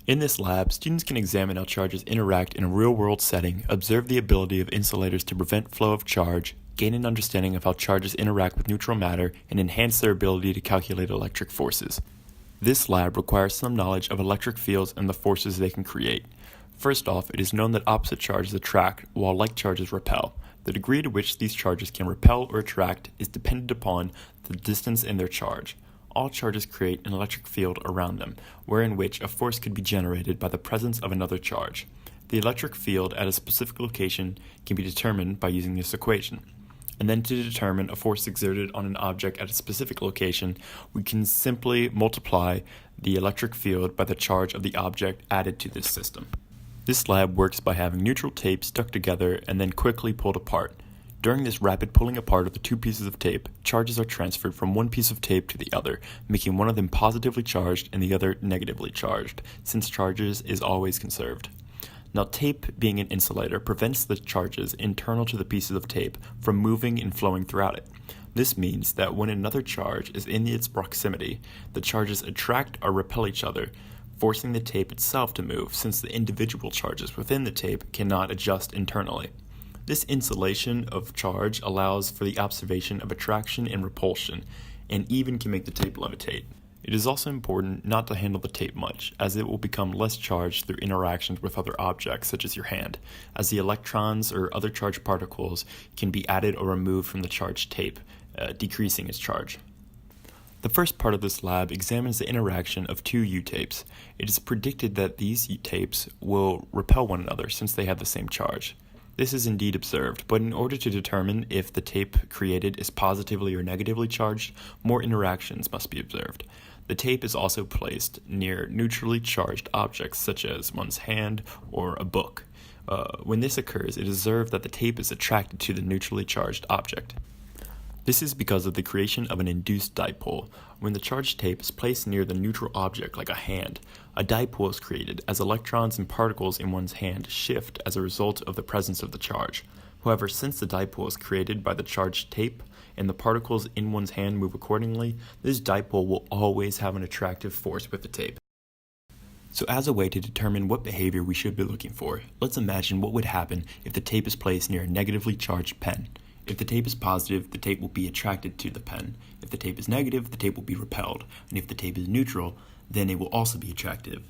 In this lab, students can examine how charges interact in a real-world setting, observe the ability of insulators to prevent flow of charge, gain an understanding of how charges interact with neutral matter, and enhance their ability to calculate electric forces. This lab requires some knowledge of electric fields and the forces they can create. First off, it is known that opposite charges attract, while like charges repel. The degree to which these charges can repel or attract is dependent upon the distance in their charge. All charges create an electric field around them, wherein which a force could be generated by the presence of another charge. The electric field at a specific location can be determined by using this equation. And then to determine a force exerted on an object at a specific location, we can simply multiply the electric field by the charge of the object added to this system. This lab works by having neutral tape stuck together and then quickly pulled apart. During this rapid pulling apart of the two pieces of tape, charges are transferred from one piece of tape to the other, making one of them positively charged and the other negatively charged, since charges is always conserved. Now, tape, being an insulator, prevents the charges internal to the pieces of tape from moving and flowing throughout it. This means that when another charge is in its proximity, the charges attract or repel each other, forcing the tape itself to move, since the individual charges within the tape cannot adjust internally. This insulation of charge allows for the observation of attraction and repulsion, and even can make the tape levitate. It is also important not to handle the tape much, as it will become less charged through interactions with other objects, such as your hand, as the electrons or other charged particles can be added or removed from the charged tape, decreasing its charge. The first part of this lab examines the interaction of two U-tapes. It is predicted that these U-tapes will repel one another since they have the same charge. This is indeed observed, but in order to determine if the tape created is positively or negatively charged, more interactions must be observed. The tape is also placed near neutrally charged objects such as one's hand or a book. When this occurs, it is observed that the tape is attracted to the neutrally charged object. This is because of the creation of an induced dipole. When the charged tape is placed near the neutral object like a hand, a dipole is created as electrons and particles in one's hand shift as a result of the presence of the charge. However, since the dipole is created by the charged tape and the particles in one's hand move accordingly, this dipole will always have an attractive force with the tape. So as a way to determine what behavior we should be looking for, let's imagine what would happen if the tape is placed near a negatively charged pen. If the tape is positive, the tape will be attracted to the pen. If the tape is negative, the tape will be repelled. And if the tape is neutral, then it will also be attractive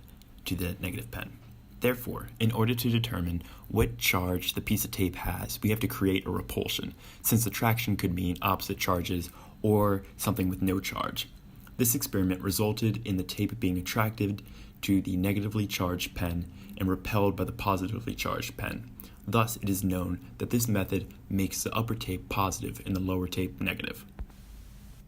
to the negative pen. Therefore, in order to determine what charge the piece of tape has, we have to create a repulsion, since attraction could mean opposite charges or something with no charge. This experiment resulted in the tape being attracted to the negatively charged pen and repelled by the positively charged pen. Thus, it is known that this method makes the upper tape positive and the lower tape negative.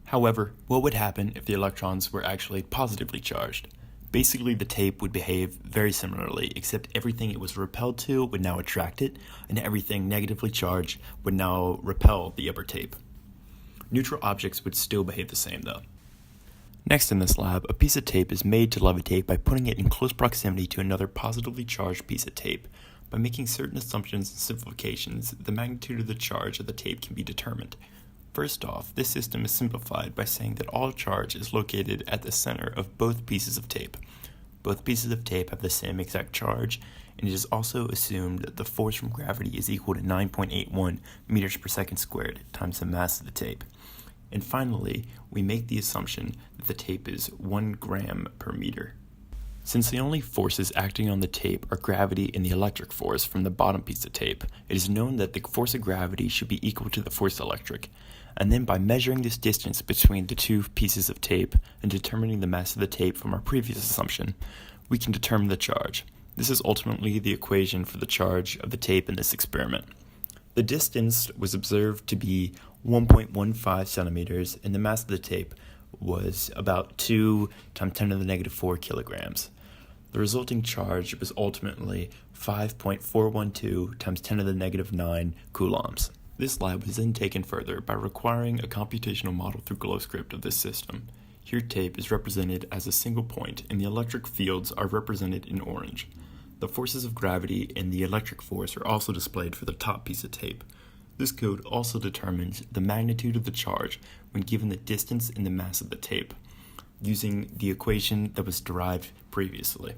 However, what would happen if the electrons were actually positively charged? Basically, the tape would behave very similarly, except everything it was repelled to would now attract it, and everything negatively charged would now repel the upper tape. Neutral objects would still behave the same, though. Next in this lab, a piece of tape is made to levitate by putting it in close proximity to another positively charged piece of tape. By making certain assumptions and simplifications, the magnitude of the charge of the tape can be determined. First off, this system is simplified by saying that all charge is located at the center of both pieces of tape. Both pieces of tape have the same exact charge, and it is also assumed that the force from gravity is equal to 9.81 meters per second squared times the mass of the tape. And finally, we make the assumption that the tape is 1 gram per meter. Since the only forces acting on the tape are gravity and the electric force from the bottom piece of tape, it is known that the force of gravity should be equal to the force electric. And then by measuring this distance between the two pieces of tape and determining the mass of the tape from our previous assumption, we can determine the charge. This is ultimately the equation for the charge of the tape in this experiment. The distance was observed to be 1.15 centimeters, and the mass of the tape was about 2 times 10 to the negative 4 kilograms. The resulting charge was ultimately 5.412 times 10 to the negative 9 coulombs. This lab was then taken further by requiring a computational model through GlowScript of this system. Here tape is represented as a single point and the electric fields are represented in orange. The forces of gravity and the electric force are also displayed for the top piece of tape. This code also determines the magnitude of the charge when given the distance and the mass of the tape, using the equation that was derived previously.